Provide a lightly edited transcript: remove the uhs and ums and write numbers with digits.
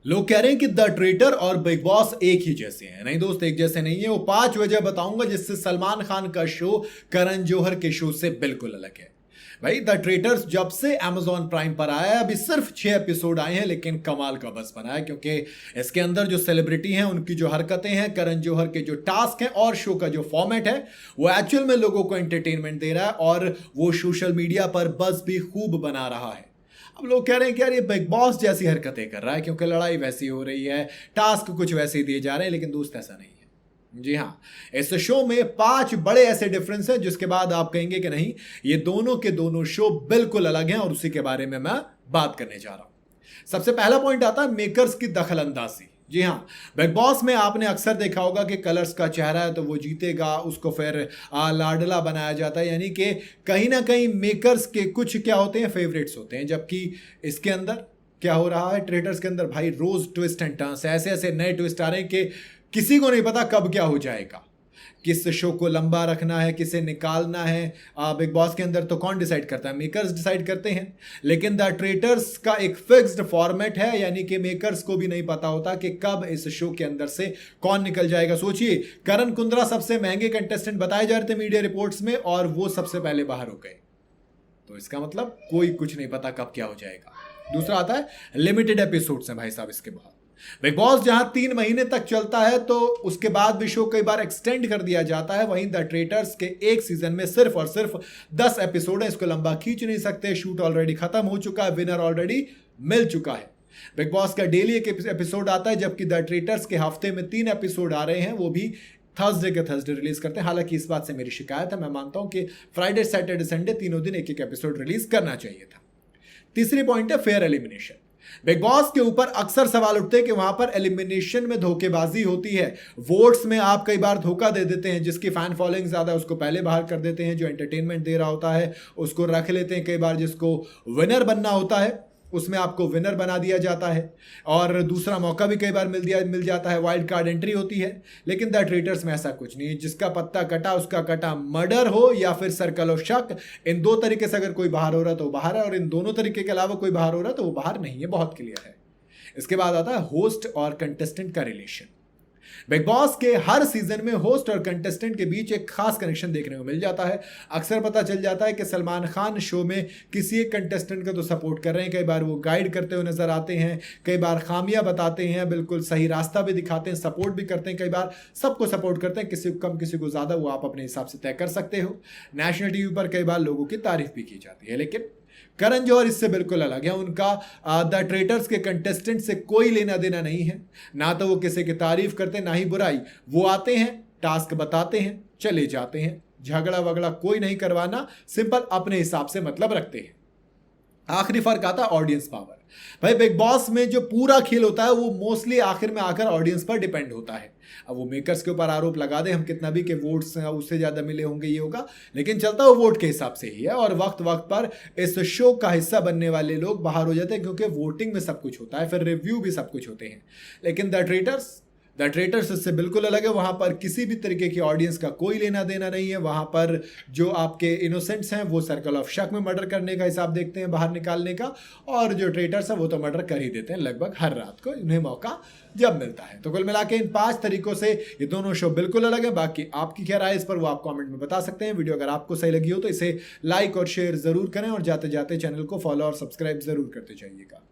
लोग कह रहे हैं कि द ट्रेटर और बिग बॉस एक ही जैसे हैं। नहीं दोस्त, एक जैसे नहीं है। वो 5 वजह बताऊंगा जिससे सलमान खान का शो करण जौहर के शो से बिल्कुल अलग है। भाई द ट्रेटर्स जब से Amazon प्राइम पर आया है, अभी सिर्फ 6 एपिसोड आए हैं, लेकिन कमाल का बस बना है, क्योंकि इसके अंदर जो सेलिब्रिटी हैं, उनकी जो हरकतें हैं, करण जौहर के जो टास्क हैं और शो का जो फॉर्मेट है, वो एक्चुअल में लोगों को एंटरटेनमेंट दे रहा है और वो सोशल मीडिया पर बस भी खूब बना रहा है। अब लोग कह रहे हैं कि यार ये बिग बॉस जैसी हरकतें कर रहा है, क्योंकि लड़ाई वैसी हो रही है, टास्क कुछ वैसे ही दिए जा रहे हैं, लेकिन दोस्त ऐसा नहीं है। जी हाँ, इस शो में 5 बड़े ऐसे डिफरेंस हैं जिसके बाद आप कहेंगे कि नहीं, ये दोनों के दोनों शो बिल्कुल अलग हैं, और उसी के बारे में मैं बात करने जा रहा हूं। सबसे पहला पॉइंट आता है मेकर्स की दखल अंदाजी। जी हाँ, बिग बॉस में आपने अक्सर देखा होगा कि कलर्स का चेहरा है तो वो जीतेगा, उसको फिर लाडला बनाया जाता है, यानी कि कहीं ना कहीं मेकर्स के कुछ क्या होते हैं, फेवरेट्स होते हैं। जबकि इसके अंदर क्या हो रहा है, ट्रेडर्स के अंदर भाई रोज ट्विस्ट एंड टर्न्स, ऐसे ऐसे नए ट्विस्ट आ रहे हैं कि किसी को नहीं पता कब क्या हो जाएगा, किस शो को लंबा रखना है, किसे निकालना है। बिग बॉस के अंदर तो कौन डिसाइड करता है, मेकर्स डिसाइड करते हैं। लेकिन द ट्रेटर्स का एक फिक्स्ड फॉर्मेट है, यानी कि मेकर्स को भी नहीं पता होता कि कब इस शो के अंदर से कौन निकल जाएगा। सोचिए, करण कुंद्रा सबसे महंगे कंटेस्टेंट बताए जा रहे थे मीडिया रिपोर्ट्स में, और वो सबसे पहले बाहर हो गए। तो इसका मतलब कोई कुछ नहीं पता कब क्या हो जाएगा। दूसरा आता है लिमिटेड एपिसोड्स हैं भाई साहब इसके बाद। बिग बॉस जहां 3 महीने तक चलता है तो उसके बाद भी शो कई बार एक्सटेंड कर दिया जाता है, वहीं द ट्रेटर्स के एक सीजन में सिर्फ और सिर्फ 10 एपिसोड है, इसको लंबा खींच नहीं सकते। शूट ऑलरेडी खत्म हो चुका है, विनर ऑलरेडी मिल चुका है। बिग बॉस का डेली एक एपिसोड आता है, जबकि द ट्रेटर्स के हफ्ते में 3 एपिसोड आ रहे हैं, वो भी थर्सडे के थर्सडे रिलीज करते हैं। हालांकि इस बात से मेरी शिकायत है, मैं मानता हूं कि फ्राइडे सैटरडे संडे तीनों दिन एक एक एपिसोड रिलीज करना चाहिए था। तीसरी पॉइंट है फेयर एलिमिनेशन। बिग बॉस के ऊपर अक्सर सवाल उठते हैं कि वहां पर एलिमिनेशन में धोखेबाजी होती है। वोट्स में आप कई बार धोखा दे देते हैं, जिसकी फैन फॉलोइंग ज्यादा है उसको पहले बाहर कर देते हैं, जो एंटरटेनमेंट दे रहा होता है उसको रख लेते हैं। कई बार जिसको विनर बनना होता है उसमें आपको विनर बना दिया जाता है, और दूसरा मौका भी कई बार मिल जाता है, वाइल्ड कार्ड एंट्री होती है। लेकिन द ट्रेटर्स में ऐसा कुछ नहीं है, जिसका पत्ता कटा उसका कटा। मर्डर हो या फिर सर्कल ऑफ शक, इन दो तरीके से अगर कोई बाहर हो रहा है तो वो बाहर है, और इन दोनों तरीके के अलावा कोई बाहर हो रहा है तो वो बाहर नहीं है। बहुत क्लियर है। इसके बाद आता है होस्ट और कंटेस्टेंट का रिलेशन। बिग बॉस के हर सीजन में होस्ट और कंटेस्टेंट के बीच एक खास कनेक्शन देखने को मिल जाता है। अक्सर पता चल जाता है कि सलमान खान शो में किसी एक कंटेस्टेंट का तो सपोर्ट कर रहे हैं, कई बार वो गाइड करते हुए नजर आते हैं, कई बार खामियां बताते हैं, बिल्कुल सही रास्ता भी दिखाते हैं, सपोर्ट भी करते हैं, कई बार सबको सपोर्ट करते हैं, किसी को कम किसी को ज्यादा, वो आप अपने हिसाब से तय कर सकते हो। नेशनल टीवी पर कई बार लोगों की तारीफ भी की जाती है, लेकिन करण जौहर इससे बिल्कुल अलग है। उनका द ट्रेटर्स के कंटेस्टेंट से कोई लेना देना नहीं है, ना तो वो किसी की तारीफ करते ना ही बुराई। वो आते हैं, टास्क बताते हैं, चले जाते हैं, झगड़ा वगड़ा कोई नहीं करवाना, सिंपल अपने हिसाब से मतलब रखते हैं। आखिरी फर्क आता है ऑडियंस पावर। भाई बिग बॉस में जो पूरा खेल होता है वो मोस्टली आखिर में आकर ऑडियंस पर डिपेंड होता है। अब वो मेकर्स के ऊपर आरोप लगा दे हम कितना भी, कि वोट्स उससे ज्यादा मिले होंगे, ये होगा, लेकिन चलता वो वोट के हिसाब से ही है। और वक्त वक्त पर इस शो का हिस्सा बनने वाले लोग बाहर हो जाते हैं, क्योंकि वोटिंग में सब कुछ होता है, फिर रिव्यू भी सब कुछ होते हैं। लेकिन द ट्रेटर्स इससे बिल्कुल अलग है। वहां पर किसी भी तरीके की ऑडियंस का कोई लेना देना नहीं है। वहां पर जो आपके इनोसेंट्स हैं वो सर्कल ऑफ शक में मर्डर करने का हिसाब देखते हैं, बाहर निकालने का, और जो ट्रेटर्स हैं वो तो मर्डर कर ही देते हैं लगभग हर रात को, इन्हें मौका जब मिलता है। तो कुल मिला के इन 5 तरीकों से ये दोनों शो बिल्कुल अलग है। बाकी आपकी क्या राय इस पर वो आप कमेंट में बता सकते हैं। वीडियो अगर आपको सही लगी हो तो इसे लाइक और शेयर जरूर करें, और जाते जाते चैनल को फॉलो और सब्सक्राइब जरूर करते जाइएगा।